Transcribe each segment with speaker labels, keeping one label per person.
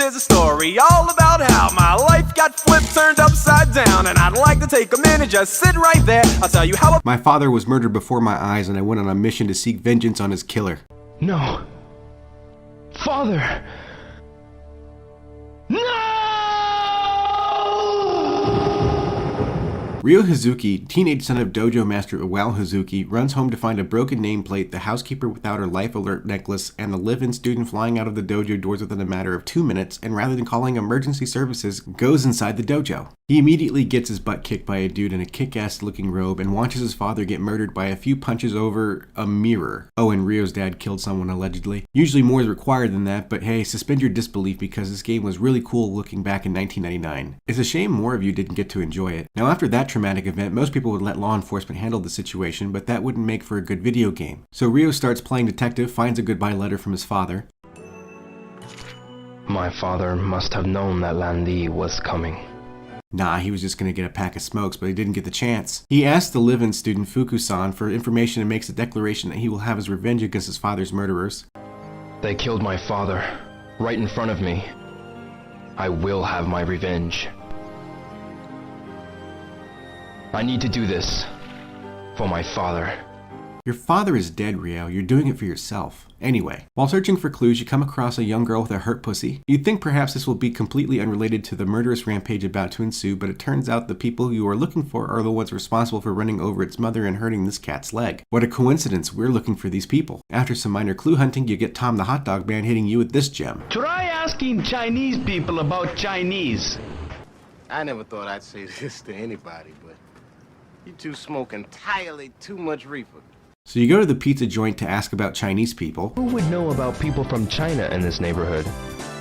Speaker 1: is a story all about how my life got flipped, turned upside down, and I'd like to take a minute, just sit right there. I'll tell you how.
Speaker 2: My father was murdered before my eyes, and I went on a mission to seek vengeance on his killer.
Speaker 3: No. Father. No!
Speaker 2: Ryo Hazuki, teenage son of dojo master Iwao Hazuki, runs home to find a broken nameplate, the housekeeper without her life alert necklace, and a live-in student flying out of the dojo doors within a matter of 2 minutes, and rather than calling emergency services, goes inside the dojo. He immediately gets his butt kicked by a dude in a kick-ass looking robe and watches his father get murdered by a few punches over a mirror. Oh, and Ryo's dad killed someone allegedly. Usually more is required than that, but hey, suspend your disbelief because this game was really cool looking back in 1999. It's a shame more of you didn't get to enjoy it. Now after that traumatic event, most people would let law enforcement handle the situation, but that wouldn't make for a good video game. So Ryo starts playing detective, finds a goodbye letter from his father.
Speaker 3: My father must have known that Lan Li was coming.
Speaker 2: Nah, he was just gonna get a pack of smokes, but he didn't get the chance. He asks the live-in student Fuku-san for information and makes a declaration that he will have his revenge against his father's murderers.
Speaker 3: They killed my father, right in front of me. I will have my revenge. I need to do this for my father.
Speaker 2: Your father is dead, Ryo. You're doing it for yourself. Anyway, while searching for clues, you come across a young girl with a hurt pussy. You'd think perhaps this will be completely unrelated to the murderous rampage about to ensue, but it turns out the people you are looking for are the ones responsible for running over its mother and hurting this cat's leg. What a coincidence, we're looking for these people. After some minor clue hunting, you get Tom the hot dog man hitting you with this gem.
Speaker 4: Try asking Chinese people about Chinese.
Speaker 5: I never thought I'd say this to anybody, but you two smoke entirely too much reefer.
Speaker 2: So you go to the pizza joint to ask about Chinese people.
Speaker 3: Who would know about people from China in this neighborhood?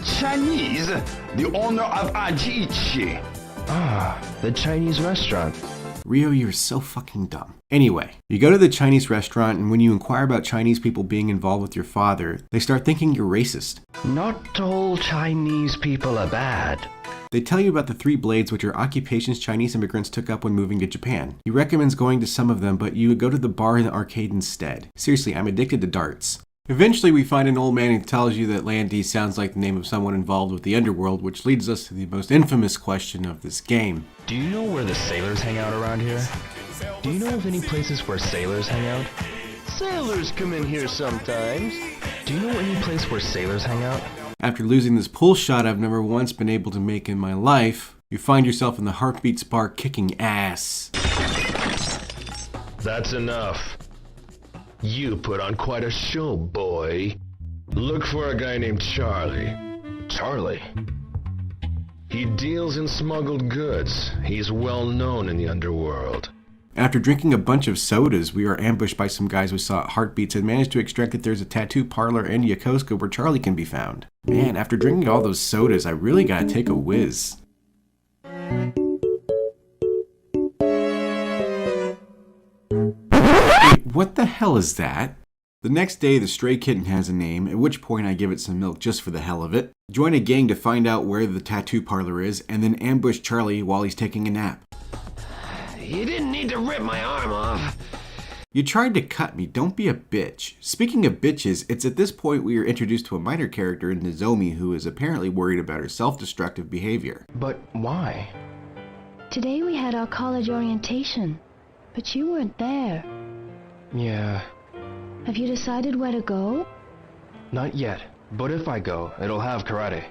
Speaker 4: Chinese? The owner of Ajiichi.
Speaker 3: Ah, the Chinese restaurant.
Speaker 2: Ryo, you're so fucking dumb. Anyway, you go to the Chinese restaurant, and when you inquire about Chinese people being involved with your father, they start thinking you're racist.
Speaker 3: Not all Chinese people are bad.
Speaker 2: They tell you about the 3 blades, which are occupations Chinese immigrants took up when moving to Japan. He recommends going to some of them, but you would go to the bar and the arcade instead. Seriously, I'm addicted to darts. Eventually, we find an old man who tells you that Lan Li sounds like the name of someone involved with the underworld, which leads us to the most infamous question of this game.
Speaker 3: Do you know where the sailors hang out around here? Do you know of any places where sailors hang out?
Speaker 4: Sailors come in here sometimes.
Speaker 3: Do you know any place where sailors hang out?
Speaker 2: After losing this pull shot I've never once been able to make in my life, you find yourself in the Heartbeats bar kicking ass.
Speaker 6: That's enough. You put on quite a show, boy. Look for a guy named Charlie.
Speaker 3: Charlie?
Speaker 6: He deals in smuggled goods. He's well known in the underworld.
Speaker 2: After drinking a bunch of sodas, we are ambushed by some guys we saw at Heartbeats and managed to extract that there's a tattoo parlor in Yokosuka where Charlie can be found. Man, after drinking all those sodas, I really gotta take a whiz. Wait, what the hell is that? The next day, the stray kitten has a name, at which point I give it some milk just for the hell of it. Join a gang to find out where the tattoo parlor is, and then ambush Charlie while he's taking a nap.
Speaker 4: You didn't need to rip my arm off.
Speaker 2: You tried to cut me, don't be a bitch. Speaking of bitches, it's at this point we are introduced to a minor character in Nozomi who is apparently worried about her self-destructive behavior.
Speaker 3: But why?
Speaker 7: Today we had our college orientation, but you weren't there.
Speaker 3: Yeah,
Speaker 7: Have you decided where to go?
Speaker 3: not yet. But if I go, it'll have karate.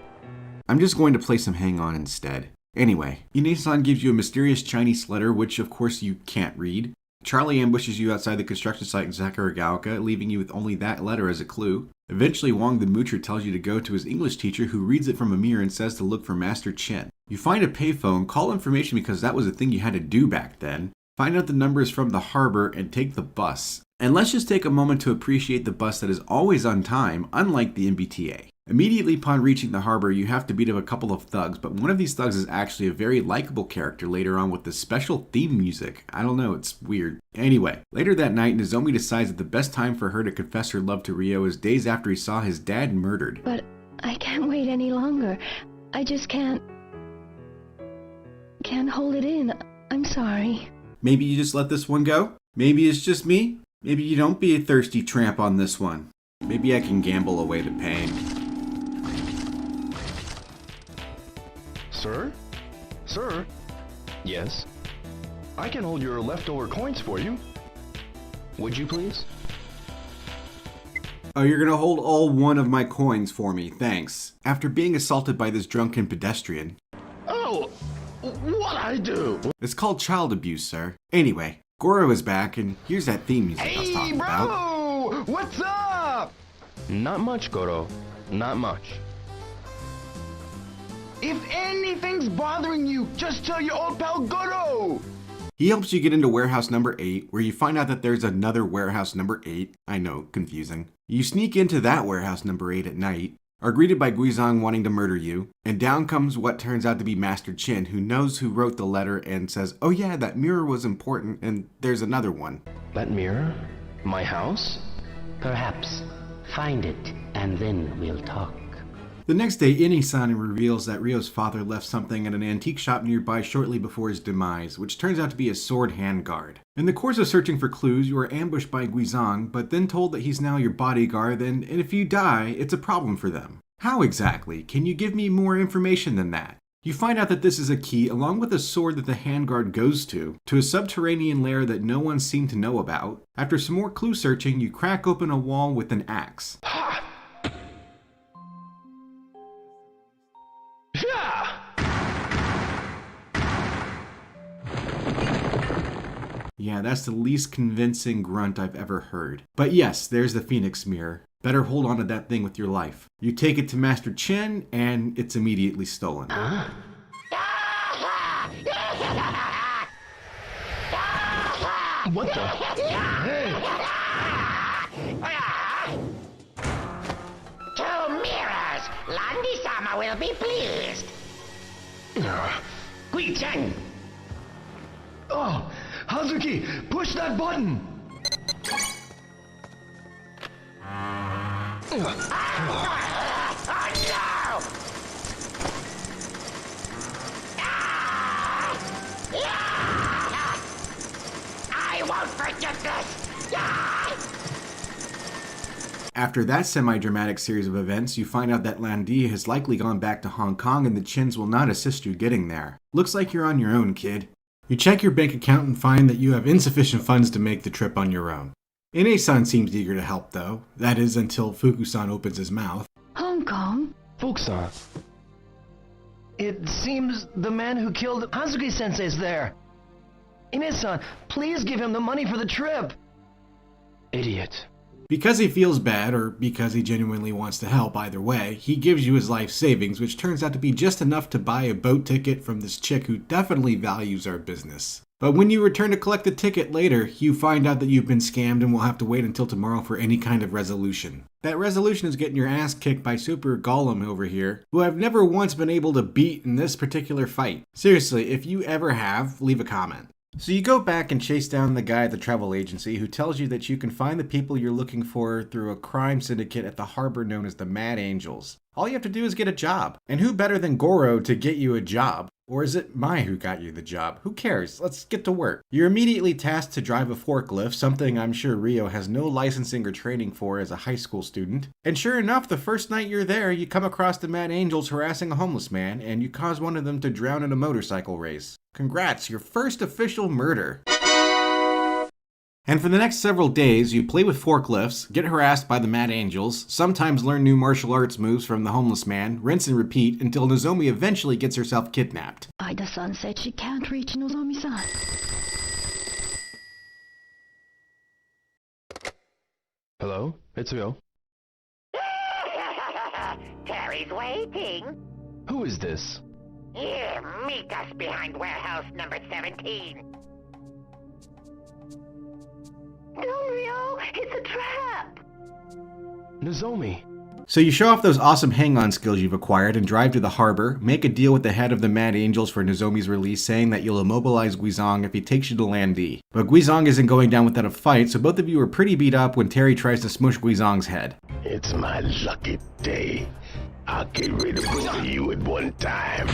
Speaker 2: I'm just going to play some Hang On instead. Anyway, Ine-san gives you a mysterious Chinese letter, which of course you can't read. Charlie ambushes you outside the construction site in Sakuragaoka, leaving you with only that letter as a clue. Eventually, Wong the Moocher tells you to go to his English teacher, who reads it from a mirror and says to look for Master Chen. You find a payphone, call information because that was a thing you had to do back then. Find out the numbers from the harbor and take the bus. And let's just take a moment to appreciate the bus that is always on time, unlike the MBTA. Immediately upon reaching the harbor, you have to beat up a couple of thugs, but one of these thugs is actually a very likable character later on with this special theme music. I don't know, it's weird. Anyway, later that night, Nozomi decides that the best time for her to confess her love to Ryo is days after he saw his dad murdered.
Speaker 7: But I can't wait any longer. I just can't hold it in. I'm sorry.
Speaker 2: Maybe you just let this one go? Maybe it's just me? Maybe you don't be a thirsty tramp on this one. Maybe I can gamble away the pain.
Speaker 3: Sir? Sir? Yes? I can hold your leftover coins for you. Would you please?
Speaker 2: Oh, you're gonna hold all one of my coins for me, thanks. After being assaulted by this drunken pedestrian.
Speaker 3: Oh! What'd I do?
Speaker 2: It's called child abuse, sir. Anyway, Goro is back, and here's that theme music I was talking about.
Speaker 3: Bro! What's up? Not much, Goro. Not much. If anything's bothering you, just tell your old pal Goro!
Speaker 2: He helps you get into warehouse number 8, where you find out that there's another warehouse number 8. I know, confusing. You sneak into that warehouse number 8 at night, are greeted by Guizhong wanting to murder you, and down comes what turns out to be Master Chin, who knows who wrote the letter and says, oh yeah, that mirror was important, and there's another one.
Speaker 3: That mirror? My house?
Speaker 8: Perhaps. Find it, and then we'll talk.
Speaker 2: The next day, Ini-san reveals that Ryo's father left something at an antique shop nearby shortly before his demise, which turns out to be a sword handguard. In the course of searching for clues, you are ambushed by Guizhong, but then told that he's now your bodyguard, and if you die, it's a problem for them. How exactly? Can you give me more information than that? You find out that this is a key, along with a sword that the handguard goes to a subterranean lair that no one seemed to know about. After some more clue searching, you crack open a wall with an axe. Yeah, that's the least convincing grunt I've ever heard. But yes, there's the Phoenix Mirror. Better hold on to that thing with your life. You take it to Master Chen, and it's immediately stolen.
Speaker 8: Huh?
Speaker 3: What the? Hey!
Speaker 4: Two mirrors! Landi-sama will be pleased!
Speaker 3: Gui-chan! Oh! Hazuki! Push that button!
Speaker 4: Oh no! I won't forget this!
Speaker 2: After that semi-dramatic series of events, you find out that Landi has likely gone back to Hong Kong and the Chins will not assist you getting there. Looks like you're on your own, kid. You check your bank account and find that you have insufficient funds to make the trip on your own. Ine-san seems eager to help though. That is until Fuku-san opens his mouth.
Speaker 7: Hong Kong?
Speaker 3: Fuku-san. It seems the man who killed Hazuki-sensei's there. Ine-san, please give him the money for the trip. Idiot.
Speaker 2: Because he feels bad, or because he genuinely wants to help, either way, he gives you his life savings, which turns out to be just enough to buy a boat ticket from this chick who definitely values our business. But when you return to collect the ticket later, you find out that you've been scammed and will have to wait until tomorrow for any kind of resolution. That resolution is getting your ass kicked by Super Golem over here, who I've never once been able to beat in this particular fight. Seriously, if you ever have, leave a comment. So you go back and chase down the guy at the travel agency who tells you that you can find the people you're looking for through a crime syndicate at the harbor known as the Mad Angels. All you have to do is get a job. And who better than Goro to get you a job? Or is it Mai who got you the job? Who cares? Let's get to work. You're immediately tasked to drive a forklift, something I'm sure Ryo has no licensing or training for as a high school student. And sure enough, the first night you're there, you come across the Mad Angels harassing a homeless man, and you cause one of them to drown in a motorcycle race. Congrats, your first official murder. And for the next several days, you play with forklifts, get harassed by the Mad Angels, sometimes learn new martial arts moves from the homeless man, rinse and repeat until Nozomi eventually gets herself kidnapped.
Speaker 7: Ida-san said she can't reach Nozomi-san.
Speaker 3: Hello? It's Ryo.
Speaker 4: Terry's waiting.
Speaker 3: Who is this?
Speaker 4: Here, meet us behind warehouse number 17. No, Rio, it's a trap.
Speaker 3: Nozomi.
Speaker 2: So you show off those awesome hang-on skills you've acquired and drive to the harbor, make a deal with the head of the Mad Angels for Nozomi's release, saying that you'll immobilize Guizhong if he takes you to Landi. But Guizhong isn't going down without a fight, so both of you are pretty beat up when Terry tries to smush Guizhong's head.
Speaker 6: It's my lucky day. I'll get rid of both of you at one time.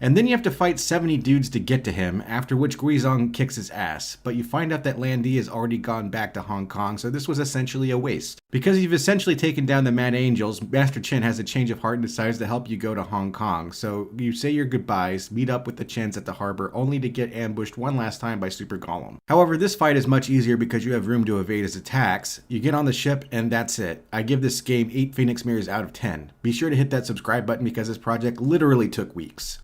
Speaker 2: And then you have to fight 70 dudes to get to him, after which Guizhong kicks his ass. But you find out that Lan Di has already gone back to Hong Kong, so this was essentially a waste. Because you've essentially taken down the Mad Angels, Master Chen has a change of heart and decides to help you go to Hong Kong. So you say your goodbyes, meet up with the Chens at the harbor, only to get ambushed one last time by Super Golem. However, this fight is much easier because you have room to evade his attacks. You get on the ship, and that's it. I give this game 8 Phoenix Mirrors out of 10. Be sure to hit that subscribe button because this project literally took weeks.